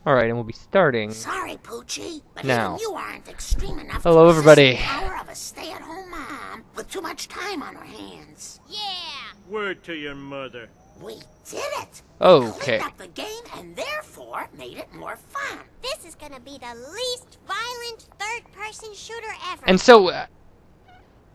Alright, and we'll be starting. Sorry, Poochie, but now. even you aren't extreme enough Hello, to everybody. resist the power of a stay-at-home mom with too much time on her hands. Yeah. Word to your mother. We did it. Okay. Cleaned up the game and therefore made it more fun. This is gonna be the least violent third-person shooter ever. And so,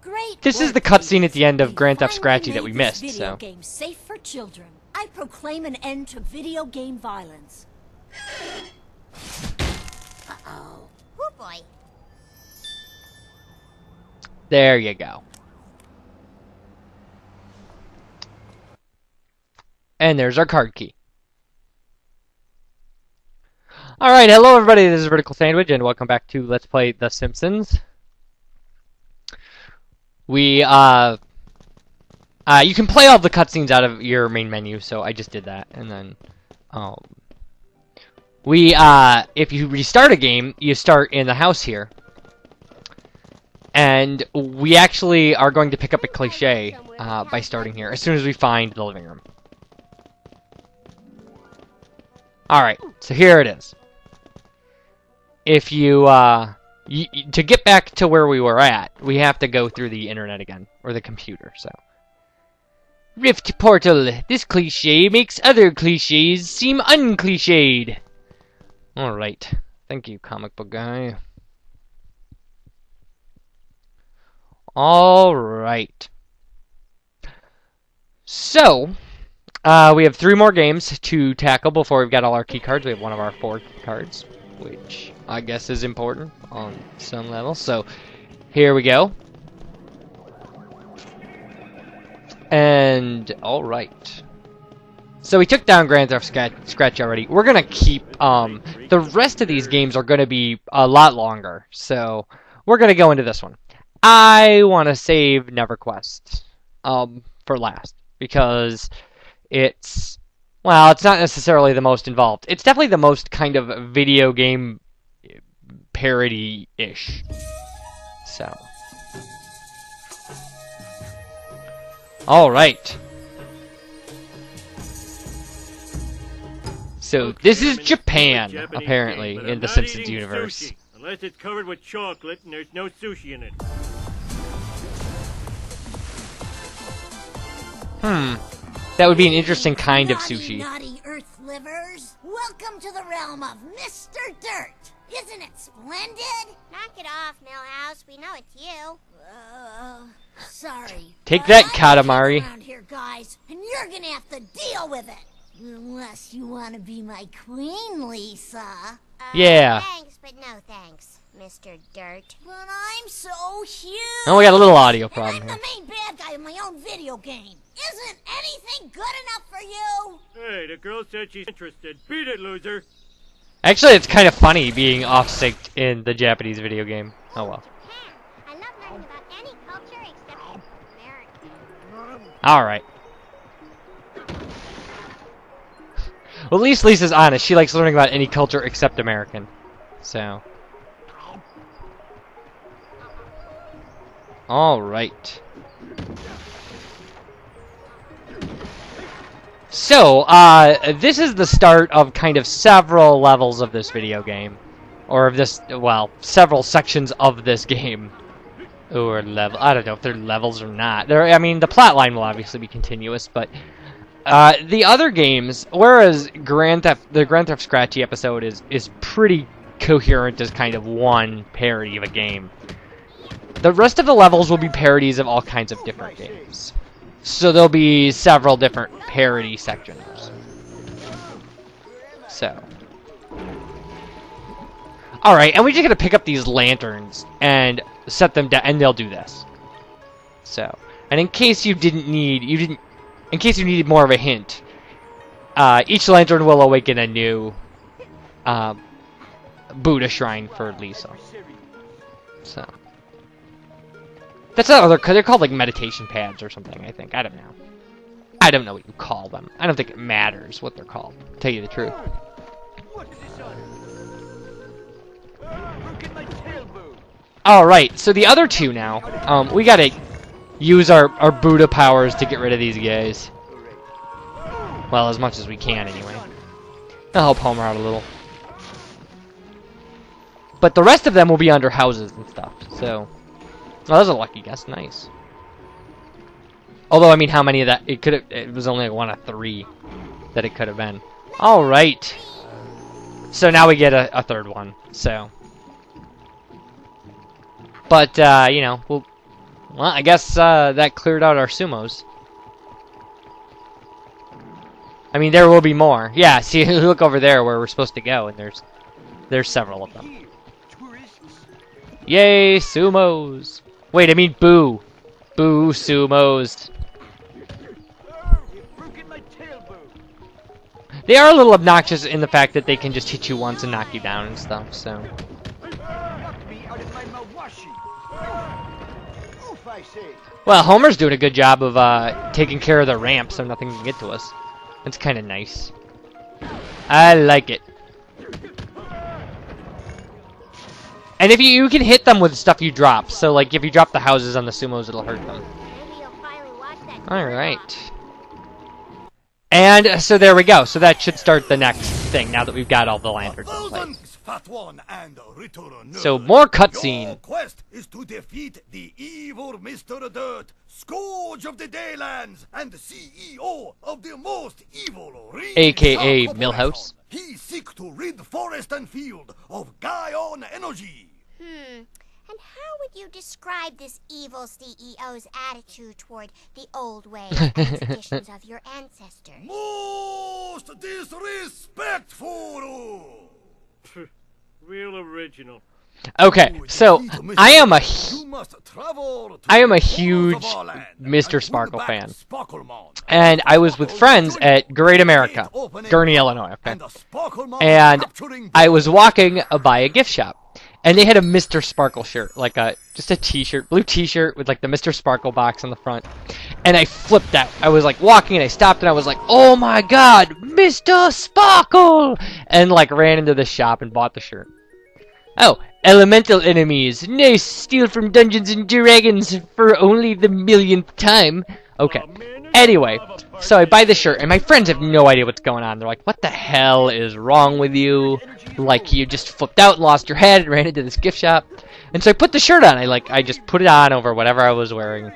Great this is work, the cutscene at ladies. the end of We Grand Theft finally Scratchy that made we this missed, video so. game safe for children. I proclaim an end to video game violence. Uh-oh. Oh boy. There you go. And there's our card key. Alright, hello everybody, this is VerticalSandwich, and welcome back to Let's Play The Simpsons. You can play all the cutscenes out of your main menu, so I just did that, and then, if you restart a game, you start in the house here. And we actually are going to pick up a cliche, by starting here, as soon as we find the living room. Alright, so here it is. If you, to get back to where we were at, we have to go through the internet again, or the computer, so. Rift Portal. This cliche makes other cliches seem uncliched. Alright. Thank you, comic book guy. Alright. So, we have 3 more games to tackle before we've got all our key cards. We have one of our 4 key cards, which I guess is important on some level. So, here we go. And, alright. So we took down Grand Theft Scratch already. We're gonna keep, the rest of these games are gonna be a lot longer. So, we're gonna go into this one. I wanna save NeverQuest, for last. Because it's, well, it's not necessarily the most involved. It's definitely the most kind of video game parody-ish. So. Alright. So, this is Japan, apparently, in the Simpsons universe. Sushi, unless it's covered with chocolate and there's no sushi in it. That would be an interesting kind of sushi. Naughty Earth livers. Welcome to the realm of Mr. Dirt. Isn't it splendid? Knock it off, Millhouse. We know it's you. Sorry. Take but that, I'm the king Katamari. around here, guys, and you're gonna have to deal with it. Unless you want to be my queen, Lisa. Yeah. Thanks, but no thanks, Mr. Dirt. But I'm so huge. Oh, we got a little audio problem And here. I'm the main bad guy in my own video game. Isn't anything good enough for you? Hey, the girl said she's interested. Beat it, loser. Actually, it's kind of funny being off-synced in the Japanese video game. Oh well. I love learning about any culture except American. Alright. Well, at least Lisa's honest. She likes learning about any culture except American. So. Alright. So, this is the start of kind of several levels of this video game. Or of this, well, several sections of this game. Or level, I don't know if they're levels or not. I mean, the plot line will obviously be continuous, but the other games, whereas the Grand Theft Scratchy episode is pretty coherent as kind of one parody of a game. The rest of the levels will be parodies of all kinds of different games. So there'll be several different parody sections. So. Alright, and we just gotta pick up these lanterns and set them down, and they'll do this. So. And in case you needed more of a hint, each lantern will awaken a new Buddha shrine for Lisa. So. That's another, they're called like meditation pads or something, I think. I don't know. I don't know what you call them. I don't think it matters what they're called, to tell you the truth. Alright, so the other two now, we gotta use our Buddha powers to get rid of these guys. Well, as much as we can, anyway. That'll help Homer out a little. But the rest of them will be under houses and stuff. So, oh, that was a lucky guess. Nice. Although, I mean, how many of that? It was only like 1 of 3 that it could have been. All right. So now we get a third one. So, but you know, well, I guess that cleared out our sumos. I mean, there will be more. Yeah, see, look over there where we're supposed to go, and there's several of them. Yay, sumos! Wait, I mean boo. Boo, sumos. They are a little obnoxious in the fact that they can just hit you once and knock you down and stuff, so. Well, Homer's doing a good job of taking care of the ramp so nothing can get to us. It's kind of nice. I like it. And if you can hit them with stuff you drop, so like if you drop the houses on the sumos, it'll hurt them. Alright. And so there we go. So that should start the next thing now that we've got all the lanterns in place. So more cutscene. Your quest is to defeat the evil Mr. Dirt, Scourge of the Daylands, and CEO of the most evil AKA Millhouse. He seeks to rid forest and field of Gaion energy. And how would you describe this evil CEO's attitude toward the old ways and traditions of your ancestors? Most disrespectful. Real original. Okay, so I am a huge Mr. Sparkle fan, and I was with friends at Great America, Gurney, Illinois, okay? And I was walking by a gift shop, and they had a Mr. Sparkle shirt, like just a t-shirt, blue t-shirt with like the Mr. Sparkle box on the front, and I flipped out. I was like walking, and I stopped, and I was like, oh my god, Mr. Sparkle! And like ran into the shop and bought the shirt. Oh, elemental enemies. Nice, steal from Dungeons and Dragons for only the millionth time. Okay. Anyway, so I buy the shirt, and my friends have no idea what's going on. They're like, what the hell is wrong with you? Like, you just flipped out and lost your head and ran into this gift shop. And so I put the shirt on. I just put it on over whatever I was wearing.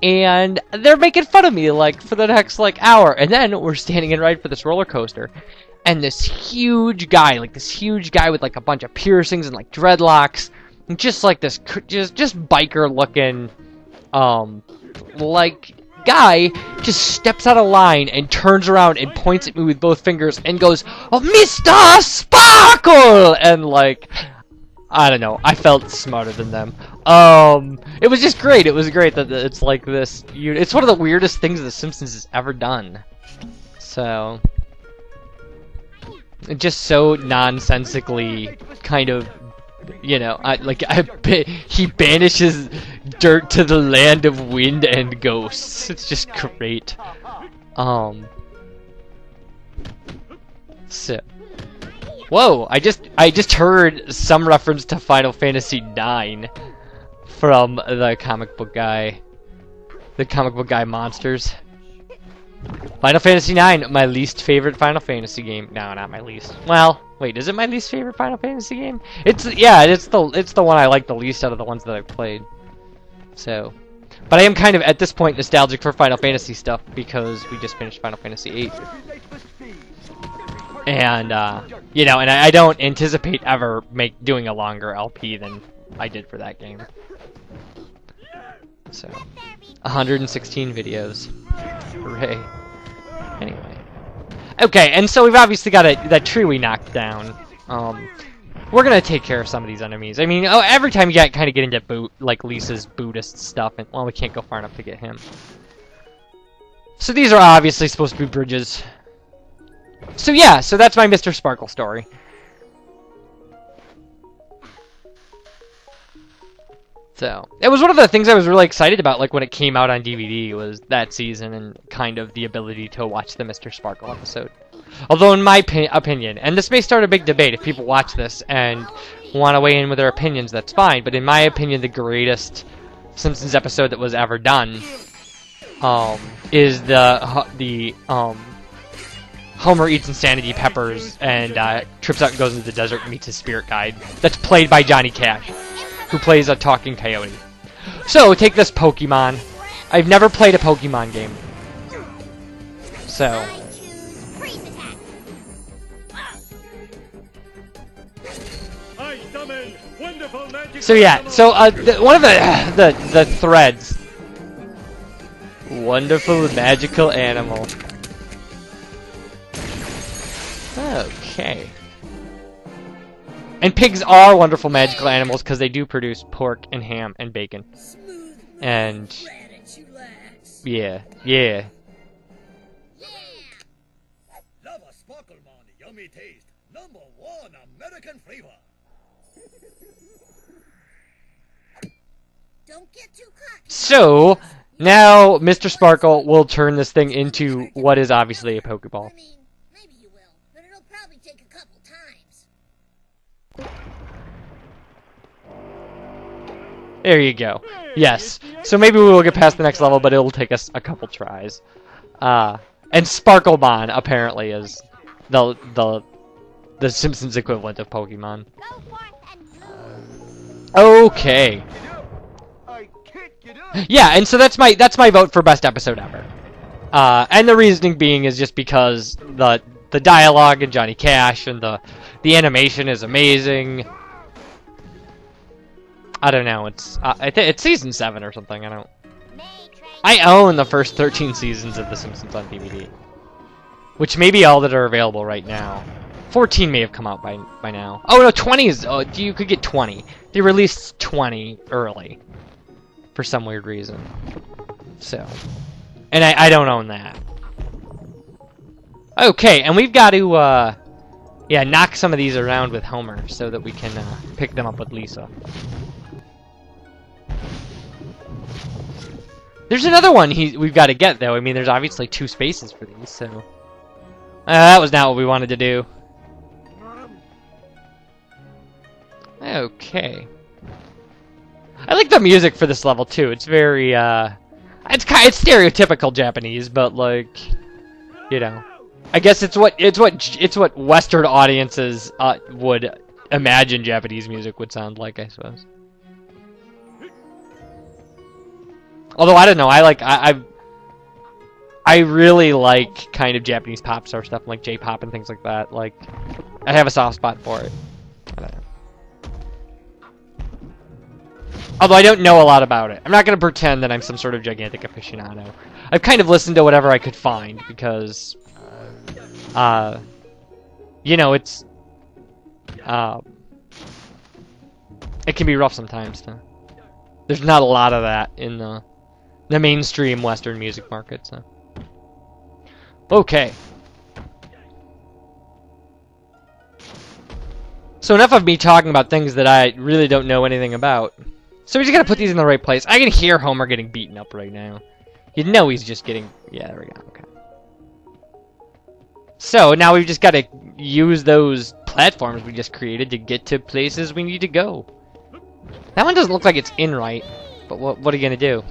And they're making fun of me, like, for the next, like, hour. And then we're standing in line for this roller coaster. And this huge guy with like a bunch of piercings and like dreadlocks, and just like this, just biker looking, like guy, just steps out of line and turns around and points at me with both fingers and goes, "Oh, Mr. Sparkle!" And like, I don't know, I felt smarter than them. It was just great. It was great that it's like this. It's one of the weirdest things the Simpsons has ever done. So. Just so nonsensically kind of, you know, he banishes dirt to the land of wind and ghosts. It's just great. So, whoa! I just heard some reference to Final Fantasy IX from the comic book guy monsters. Final Fantasy IX, my least favorite Final Fantasy game. No, not my least. Well, wait, is it my least favorite Final Fantasy game? It's the one I like the least out of the ones that I've played. So, but I am kind of at this point nostalgic for Final Fantasy stuff because we just finished Final Fantasy VIII. And you know, and I don't anticipate ever doing a longer LP than I did for that game. So, 116 videos. Hooray. Anyway. Okay, and so we've obviously got that tree we knocked down. We're gonna take care of some of these enemies. I mean, every time you kind of get into like Lisa's Buddhist stuff, and well, we can't go far enough to get him. So these are obviously supposed to be bridges. So yeah, so that's my Mr. Sparkle story. So, it was one of the things I was really excited about, like, when it came out on DVD, was that season and kind of the ability to watch the Mr. Sparkle episode. Although, in my opinion, and this may start a big debate if people watch this and want to weigh in with their opinions, that's fine, but in my opinion, the greatest Simpsons episode that was ever done is the Homer eats Insanity Peppers and trips out and goes into the desert and meets his spirit guide. That's played by Johnny Cash, who plays a talking coyote. So, take this Pokemon. I've never played a Pokemon game. So. I choose freeze attack. I summon wonderful magic. So yeah, so one of the threads. Wonderful magical animal. Okay. And pigs are wonderful magical animals because they do produce pork and ham and bacon. And yeah. Love a Sparklemon, yummy taste. #1 American flavor. Don't get too cocky. So now Mr. Sparkle will turn this thing into what is obviously a Pokeball. I mean, maybe you will, but it'll probably take a couple times. There you go. Yes. So maybe we will get past the next level, but it'll take us a couple tries. And Sparklemon apparently is the Simpsons equivalent of Pokemon. Go forth and lose. Okay. Yeah, and so that's my vote for best episode ever. And the reasoning being is just because the dialogue and Johnny Cash and the animation is amazing. I don't know. It's it's season 7 or something. I own the first 13 seasons of The Simpsons on DVD, which may be all that are available right now. 14 may have come out by now. Oh no, 20 is. Oh, you could get 20. They released 20 early for some weird reason. So, and I don't own that. Okay, and we've got to yeah, knock some of these around with Homer so that we can pick them up with Lisa. There's another one we've got to get, though. I mean, there's obviously 2 spaces for these, so... that was not what we wanted to do. Okay. I like the music for this level, too. It's very, it's stereotypical Japanese, but, like... You know. I guess it's what Western audiences would imagine Japanese music would sound like, I suppose. Although I don't know, I really like kind of Japanese pop star stuff, like J-pop and things like that. Like, I have a soft spot for it. I don't know. Although I don't know a lot about it. I'm not going to pretend that I'm some sort of gigantic aficionado. I've kind of listened to whatever I could find because, you know, it can be rough sometimes. There's not a lot of that in the mainstream Western music market, so. Okay. So enough of me talking about things that I really don't know anything about. So we just gotta put these in the right place. I can hear Homer getting beaten up right now. You know he's just getting... Yeah, there we go. Okay. So now we've just gotta use those platforms we just created to get to places we need to go. That one doesn't look like it's in right, but what are you gonna do?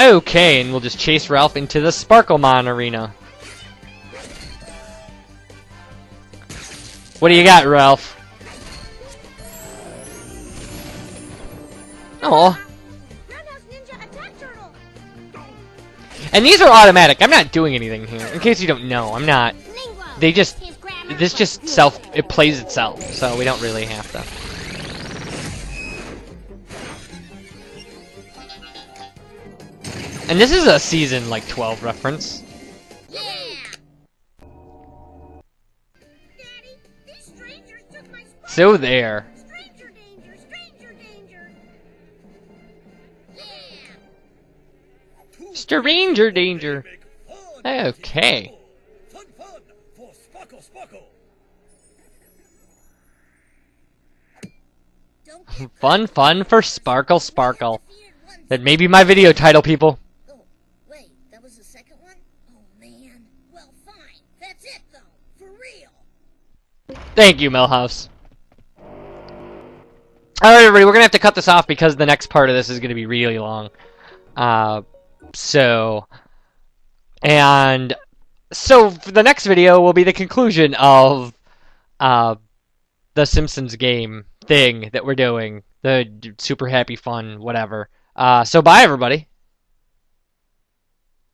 Okay, and we'll just chase Ralph into the Sparklemon arena. What do you got, Ralph? Oh. And these are automatic. I'm not doing anything here. In case you don't know, I'm not. They just... This just it plays itself, so we don't really have to. And this is a season, like, 12 reference. Yeah. Daddy, these strangers took my spot. So there. Stranger danger, stranger danger. Yeah. Stranger danger. Okay. Fun for Sparkle. Fun for Sparkle. That may be my video title, people. Oh, wait, that was the second one? Oh, man. Well, fine. That's it, though. For real. Thank you, Millhouse. Alright, everybody, we're gonna have to cut this off because the next part of this is gonna be really long. And So the next video will be the conclusion of the Simpsons game thing that we're doing. The super happy fun, whatever. So bye everybody.